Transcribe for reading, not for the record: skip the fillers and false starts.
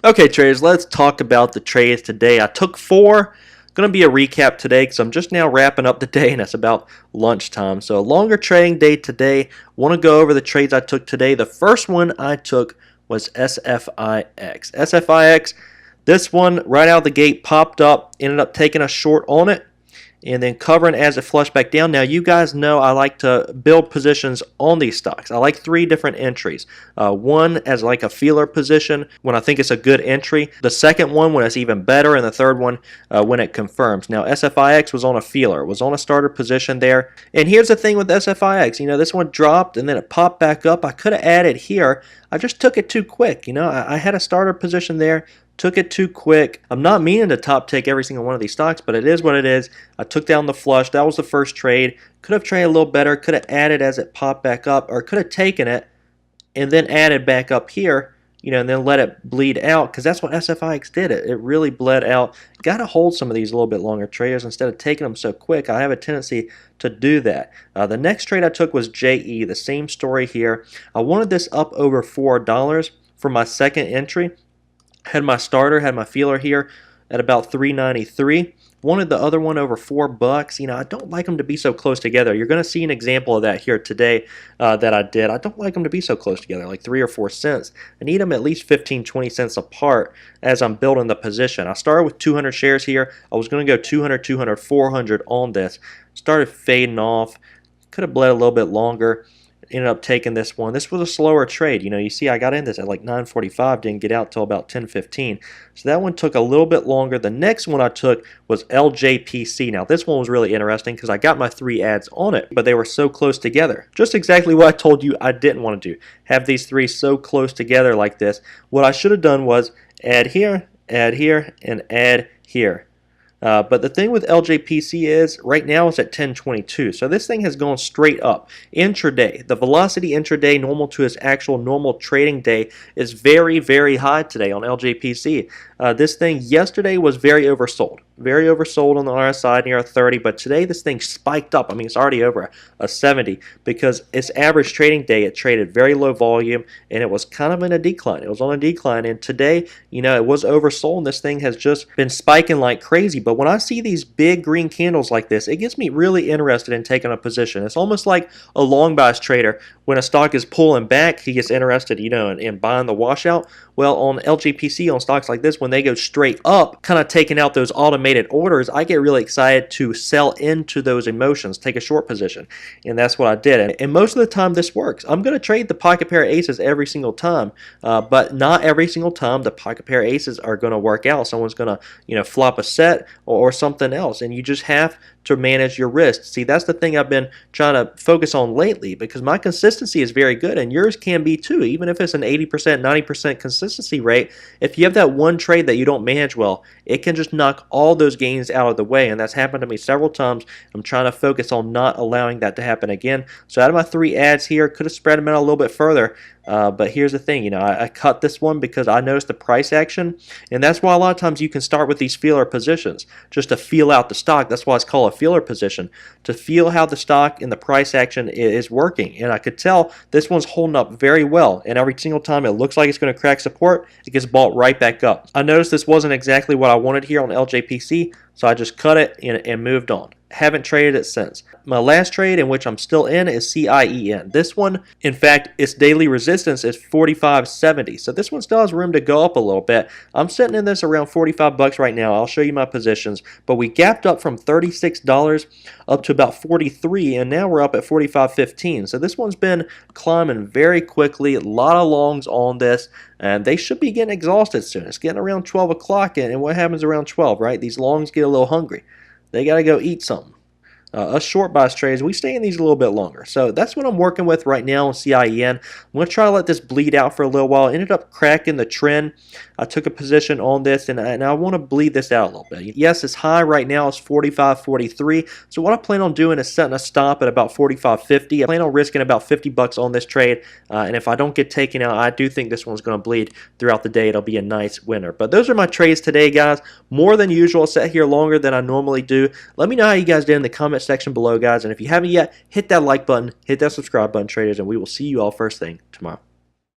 Okay, traders, let's talk about the trades today. I took four. Going to be a recap today because I'm just now wrapping up the day and it's about lunchtime. So a longer trading day today. Want to go over the trades I took today. The first one I took was SFIX. SFIX, this one right out of the gate popped up, ended up taking a short on it, and then covering as it flushed back down. Now, you guys know I like to build positions on these stocks. I like three different entries. One as like a feeler position when I think it's a good entry. The second one when it's even better. And the third one when it confirms. Now, SFIX was on a feeler. It was on a starter position there. And here's the thing with SFIX. You know, this one dropped and then it popped back up. I could have added here. I just took it too quick. You know, I had a starter position there. Took it too quick. I'm not meaning to top take every single one of these stocks, but it is what it is. I took down the flush. That was the first trade. Could have traded a little better. Could have added as it popped back up, or could have taken it and then added back up here, you know, and then let it bleed out, because that's what SFIX did. It really bled out. Got to hold some of these a little bit longer traders instead of taking them so quick. I have a tendency to do that. The next trade I took was JE. The same story here. I wanted this up over $4 for my second entry. Had my starter, had my feeler here at about $3.93. Wanted the other one over $4. You know, I don't like them to be so close together. You're going to see an example of that here today that I did. I don't like them to be so close together, like 3 or 4 cents. I need them at least 15, 20 cents apart as I'm building the position. I started with 200 shares here. I was going to go 200, 200, 400 on this. Started fading off. Could have bled a little bit longer. Ended up taking this one. This was a slower trade. You know, you see I got in this at like 9:45, didn't get out till about 10:15. So that one took a little bit longer. The next one I took was LJPC. Now this one was really interesting because I got my 3 ads on it, but they were so close together. Just exactly what I told you I didn't want to do. Have these 3 so close together like this. What I should have done was add here, and add here. But the thing with LJPC is right now it's at 1022. So this thing has gone straight up. Intraday, the velocity intraday normal to its actual normal trading day is very, very high today on LJPC. This thing yesterday was very oversold. Very oversold on the RSI near a 30, but today this thing spiked up. I mean, it's already over a 70 because its average trading day, it traded very low volume and it was kind of in a decline. It was on a decline, and today, you know, it was oversold and this thing has just been spiking like crazy. But when I see these big green candles like this, it gets me really interested in taking a position. It's almost like a long bias trader. When a stock is pulling back, he gets interested, you know, in buying the washout. Well, on LGPC, on stocks like this, when they go straight up, kind of taking out those automated orders, I get really excited to sell into those emotions, take a short position. And that's what I did. And most of the time this works. I'm going to trade the pocket pair of aces every single time, but not every single time the pocket pair of aces are going to work out. Someone's going to, you know, flop a set or something else, and you just have to manage your risk. See, that's the thing I've been trying to focus on lately, because my consistency is very good, and yours can be too. Even if it's an 80%, 90% consistency rate, if you have that one trade that you don't manage well, it can just knock all those gains out of the way, and that's happened to me several times. I'm trying to focus on not allowing that to happen again. So out of my 3 ads here, could have spread them out a little bit further, but here's the thing, you know, I cut this one because I noticed the price action, and that's why a lot of times you can start with these feeler positions just to feel out the stock. That's why it's called a feeler position, to feel how the stock and the price action is working. And I could tell this one's holding up very well, and every single time it looks like it's going to crack support, it gets bought right back up. I noticed this wasn't exactly what I wanted here on LJPC, so I just cut it and moved on. Haven't traded it since. My last trade, in which I'm still in, is CIEN. This one, in fact, its daily resistance is 45.70. So this one still has room to go up a little bit. I'm sitting in this around 45 bucks right now. I'll show you my positions. But we gapped up from $36 up to about 43, and now we're up at 45.15. So this one's been climbing very quickly. A lot of longs on this, and they should be getting exhausted soon. It's getting around 12 o'clock, and what happens around 12, right? These longs get a little hungry. They got to go eat something. Us short bias trades, we stay in these a little bit longer. So that's what I'm working with right now on CIEN. I'm going to try to let this bleed out for a little while. I ended up cracking the trend. I took a position on this, and I want to bleed this out a little bit. Yes, it's high right now. It's 45.43. So what I plan on doing is setting a stop at about 45.50. I plan on risking about 50 bucks on this trade. And if I don't get taken out, I do think this one's going to bleed throughout the day. It'll be a nice winner. But those are my trades today, guys. More than usual. I'll sit here longer than I normally do. Let me know how you guys did in the comments section below, guys, and if you haven't yet, hit that like button, hit that subscribe button, traders, and we will see you all first thing tomorrow.